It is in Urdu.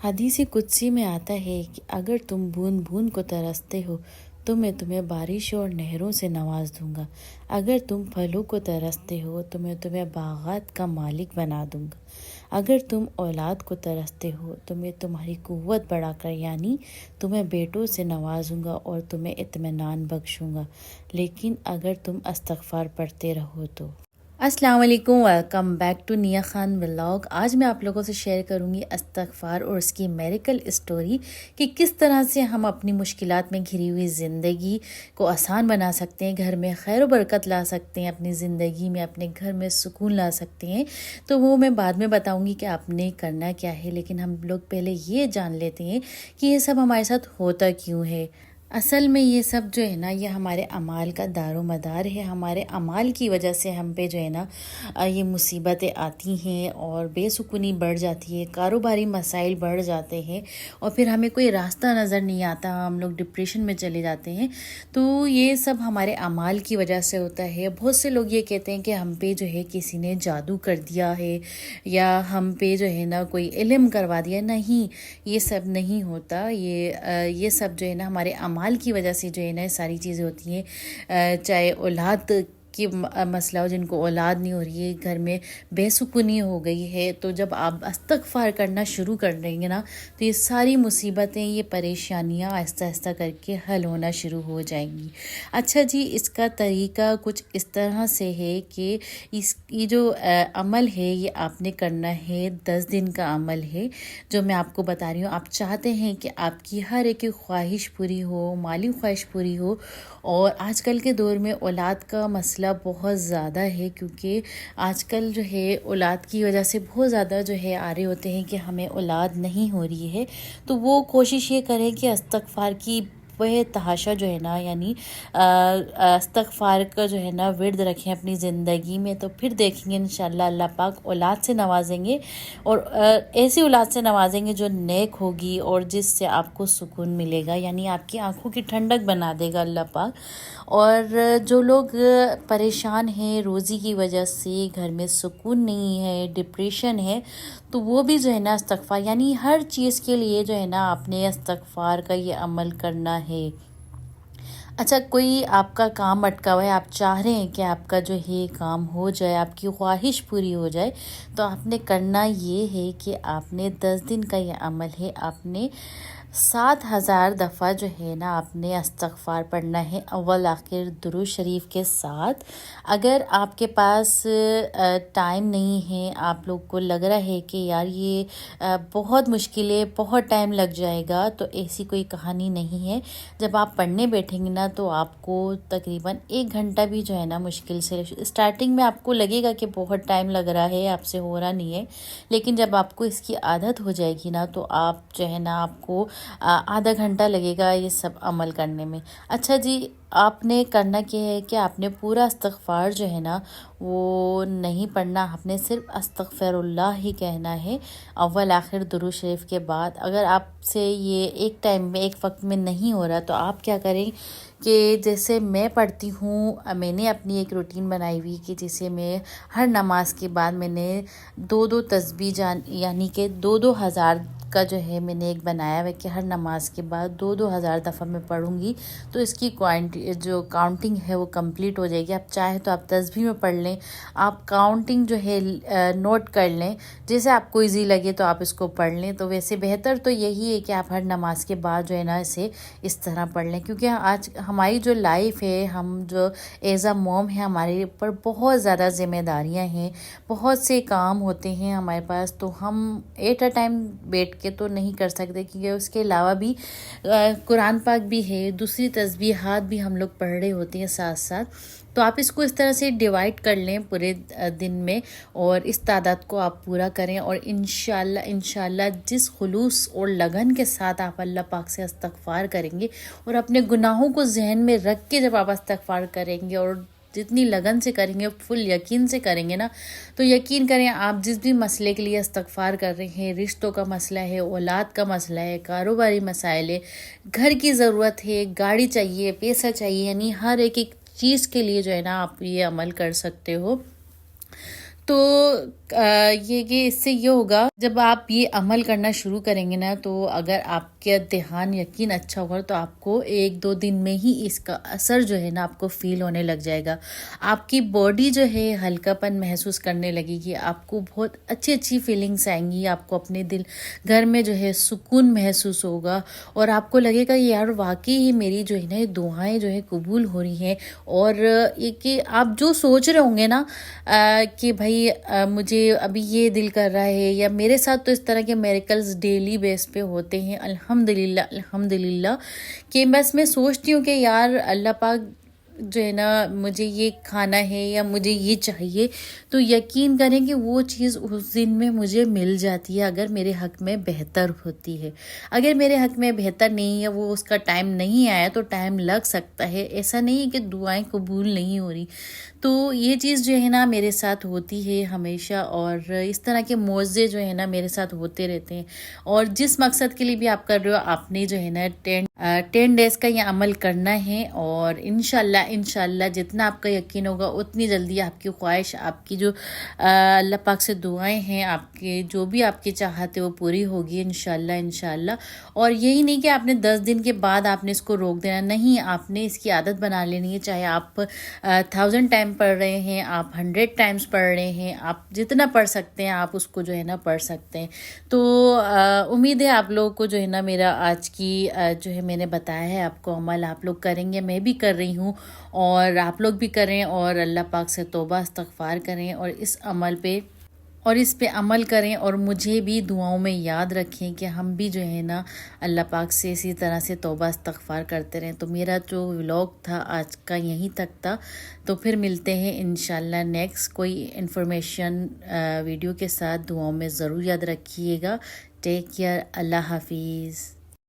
حدیث قدسی میں آتا ہے کہ اگر تم بوند بوند کو ترستے ہو تو میں تمہیں بارش اور نہروں سے نواز دوں گا۔ اگر تم پھلوں کو ترستے ہو تو میں تمہیں باغات کا مالک بنا دوں گا۔ اگر تم اولاد کو ترستے ہو تو میں تمہاری قوت بڑھا کر یعنی تمہیں بیٹوں سے نوازوں گا اور تمہیں اطمینان بخشوں گا، لیکن اگر تم استغفار پڑھتے رہو تو۔ السلام علیکم، ویلکم بیک ٹو نیا خان ولاگ۔ آج میں آپ لوگوں سے شیئر کروں گی استغفار اور اس کی میریکل اسٹوری کہ کس طرح سے ہم اپنی مشکلات میں گھری ہوئی زندگی کو آسان بنا سکتے ہیں، گھر میں خیر و برکت لا سکتے ہیں، اپنی زندگی میں اپنے گھر میں سکون لا سکتے ہیں۔ تو وہ میں بعد میں بتاؤں گی کہ آپ نے کرنا کیا ہے، لیکن ہم لوگ پہلے یہ جان لیتے ہیں کہ یہ سب ہمارے ساتھ ہوتا کیوں ہے۔ اصل میں یہ سب جو ہے نا، یہ ہمارے اعمال کا دار و مدار ہے۔ ہمارے اعمال کی وجہ سے ہم پہ جو ہے نا یہ مصیبتیں آتی ہیں اور بے سکونی بڑھ جاتی ہے، کاروباری مسائل بڑھ جاتے ہیں اور پھر ہمیں کوئی راستہ نظر نہیں آتا، ہم لوگ ڈپریشن میں چلے جاتے ہیں۔ تو یہ سب ہمارے اعمال کی وجہ سے ہوتا ہے۔ بہت سے لوگ یہ کہتے ہیں کہ ہم پہ جو ہے کسی نے جادو کر دیا ہے یا ہم پہ جو ہے نا کوئی علم کروا دیا۔ نہیں، یہ سب نہیں ہوتا۔ یہ سب جو ہے نا ہمارے اعمال کی وجہ سے جو ہے نا ساری چیزیں ہوتی ہیں، چاہے اولاد کی مسئلہ ہو، جن کو اولاد نہیں ہو رہی ہے، گھر میں بے سکونی ہو گئی ہے، تو جب آپ استغفار کرنا شروع کر دیں گے نا تو یہ ساری مصیبتیں، یہ پریشانیاں آہستہ آہستہ کر کے حل ہونا شروع ہو جائیں گی۔ اچھا جی، اس کا طریقہ کچھ اس طرح سے ہے کہ یہ جو عمل ہے یہ آپ نے کرنا ہے، 10 دن کا عمل ہے جو میں آپ کو بتا رہی ہوں۔ آپ چاہتے ہیں کہ آپ کی ہر ایک خواہش پوری ہو، مالی خواہش پوری ہو، اور آج کل کے دور میں اولاد کا مسئلہ بہت زیادہ ہے، کیونکہ آج کل جو ہے اولاد کی وجہ سے بہت زیادہ جو ہے آ رہے ہوتے ہیں کہ ہمیں اولاد نہیں ہو رہی ہے، تو وہ کوشش یہ کریں کہ استغفار کی وہ تحاشا جو ہے نا، یعنی استغفار کا جو ہے نا ورد رکھیں اپنی زندگی میں، تو پھر دیکھیں گے انشاءاللہ اللہ پاک اولاد سے نوازیں گے، اور ایسی اولاد سے نوازیں گے جو نیک ہوگی اور جس سے آپ کو سکون ملے گا، یعنی آپ کی آنکھوں کی ٹھنڈک بنا دے گا اللہ پاک۔ اور جو لوگ پریشان ہیں روزی کی وجہ سے، گھر میں سکون نہیں ہے، ڈپریشن ہے، تو وہ بھی جو ہے نا استغفار، یعنی ہر چیز کے لیے جو ہے نا آپ نے استغفار کا یہ عمل کرنا ہے۔ اچھا، کوئی آپ کا کام اٹکا ہوا ہے، آپ چاہ رہے ہیں کہ آپ کا جو ہے کام ہو جائے، آپ کی خواہش پوری ہو جائے، تو آپ نے کرنا یہ ہے کہ آپ نے 10 دن کا یہ عمل ہے، آپ نے 7,000 دفعہ جو ہے نا آپ نے استغفار پڑھنا ہے، اول آخر درود شریف کے ساتھ۔ اگر آپ کے پاس ٹائم نہیں ہے، آپ لوگ کو لگ رہا ہے کہ یار یہ بہت مشکل ہے، بہت ٹائم لگ جائے گا، تو ایسی کوئی کہانی نہیں ہے۔ جب آپ پڑھنے بیٹھیں گے نا تو آپ کو تقریباً 1 گھنٹہ بھی جو ہے نا مشکل سے، اسٹارٹنگ میں آپ کو لگے گا کہ بہت ٹائم لگ رہا ہے، آپ سے ہو رہا نہیں ہے، لیکن جب آپ کو اس کی عادت ہو جائے گی نا تو آپ جو ہے نا آپ کو آدھا گھنٹہ لگے گا یہ سب عمل کرنے میں۔ اچھا جی، آپ نے کرنا کیا ہے کہ آپ نے پورا استغفار جو ہے نا وہ نہیں پڑھنا، آپ نے صرف استغفر اللہ ہی کہنا ہے اول آخر درود شریف کے بعد۔ اگر آپ سے یہ ایک ٹائم میں، ایک وقت میں نہیں ہو رہا تو آپ کیا کریں کہ جیسے میں پڑھتی ہوں، میں نے اپنی ایک روٹین بنائی ہوئی کہ جسے میں ہر نماز کے بعد میں نے 2 تسبیح یعنی کہ 2,000 کا جو ہے میں نے ایک بنایا ہوا ہے کہ ہر نماز کے بعد 2,000 دفعہ میں پڑھوں گی، تو اس کی جو کاؤنٹنگ ہے وہ کمپلیٹ ہو جائے گی۔ آپ چاہیں تو آپ تسبیح میں پڑھ لیں، آپ کاؤنٹنگ جو ہے نوٹ کر لیں، جیسے آپ کو ایزی لگے تو آپ اس کو پڑھ لیں۔ تو ویسے بہتر تو یہی ہے کہ آپ ہر نماز کے بعد جو ہے نا اسے اس طرح پڑھ لیں، کیونکہ آج ہماری جو لائف ہے، ہم جو ایز اے موم ہے، ہمارے اوپر بہت زیادہ ذمہ داریاں ہیں، بہت سے کام ہوتے ہیں ہمارے پاس، تو ہم ایٹ اے ٹائم بیٹھ کے تو نہیں کر سکتے، کیونکہ اس کے علاوہ بھی قرآن پاک بھی ہے، دوسری تسبیحات بھی ہم لوگ پڑھ رہے ہوتے ہیں ساتھ ساتھ۔ تو آپ اس کو اس طرح سے ڈیوائڈ کر لیں پورے دن میں، اور اس تعداد کو آپ پورا کریں، اور انشاءاللہ جس خلوص اور لگن کے ساتھ آپ اللہ پاک سے استغفار کریں گے اور اپنے گناہوں کو ذہن میں رکھ کے جب آپ استغفار کریں گے اور جتنی لگن سے کریں گے، فل یقین سے کریں گے نا، تو یقین کریں آپ جس بھی مسئلے کے لیے استغفار کر رہے ہیں، رشتوں کا مسئلہ ہے، اولاد کا مسئلہ ہے، کاروباری مسائل ہے، گھر کی ضرورت ہے، گاڑی چاہیے، پیسہ چاہیے، یعنی ہر ایک چیز کے لیے جو ہے نا آپ یہ عمل کر سکتے ہو۔ تو یہ کہ اس سے یہ ہوگا، جب آپ یہ عمل کرنا شروع کریں گے نا، تو اگر آپ کا دھیان یقین اچھا ہوگا تو آپ کو 1-2 دن میں ہی اس کا اثر جو ہے نا آپ کو فیل ہونے لگ جائے گا. آپ کی باڈی جو ہے ہلکا پن محسوس کرنے لگے گی، آپ کو بہت اچھی فیلنگس آئیں گی، آپ کو اپنے دل گھر میں جو ہے سکون محسوس ہوگا، اور آپ کو لگے گا یار واقعی ہی میری جو ہے نا یہ دعائیں جو ہے قبول ہو رہی ہیں. اور یہ کہ آپ جو سوچ رہے ہوں گے نا کہ بھائی مجھے ابھی یہ دل کر رہا ہے، یا میرے ساتھ تو اس طرح کے میریکلز ڈیلی بیس پہ ہوتے ہیں الحمدللہ کہ بس میں سوچتی ہوں کہ یار اللہ پاک جو ہے نا مجھے یہ کھانا ہے یا مجھے یہ چاہیے، تو یقین کریں کہ وہ چیز اس دن میں مجھے مل جاتی ہے اگر میرے حق میں بہتر ہوتی ہے. اگر میرے حق میں بہتر نہیں ہے، وہ اس کا ٹائم نہیں آیا تو ٹائم لگ سکتا ہے، ایسا نہیں ہے کہ دعائیں قبول نہیں ہو رہی. تو یہ چیز جو ہے نا میرے ساتھ ہوتی ہے ہمیشہ، اور اس طرح کے معجزے جو ہے نا میرے ساتھ ہوتے رہتے ہیں. اور جس مقصد کے لیے بھی آپ کر رہے ہو، آپ نے جو ہے نا 10 ڈیز کا یہ عمل کرنا ہے، اور انشاءاللہ جتنا آپ کا یقین ہوگا اتنی جلدی آپ کی خواہش، آپ کی جو اللہ پاک سے دعائیں ہیں، آپ کے جو بھی آپ کی چاہت ہے وہ پوری ہوگی انشاءاللہ. اور یہی نہیں کہ آپ نے 10 دن کے بعد آپ نے اس کو روک دینا، نہیں، آپ نے اس کی عادت بنا لینی ہے. چاہے آپ 1000 ٹائم پڑھ رہے ہیں، آپ 100 ٹائمز پڑھ رہے ہیں، آپ جتنا پڑھ سکتے ہیں آپ اس کو جو ہے نا پڑھ سکتے ہیں. تو امید ہے آپ لوگوں کو جو ہے نا میرا آج کی جو ہے میں نے بتایا ہے آپ کو عمل آپ لوگ کریں گے، میں بھی کر رہی ہوں، اور آپ لوگ بھی کریں، اور اللہ پاک سے توبہ استغفار کریں، اور اس پہ عمل کریں، اور مجھے بھی دعاؤں میں یاد رکھیں کہ ہم بھی جو ہے نا اللہ پاک سے اسی طرح سے توبہ استغفار کرتے رہیں. تو میرا جو ولاگ تھا آج کا یہیں تک تھا، تو پھر ملتے ہیں انشاءاللہ نیکسٹ کوئی انفارمیشن ویڈیو کے ساتھ. دعاؤں میں ضرور یاد رکھیے گا. Take care. اللہ حافظ.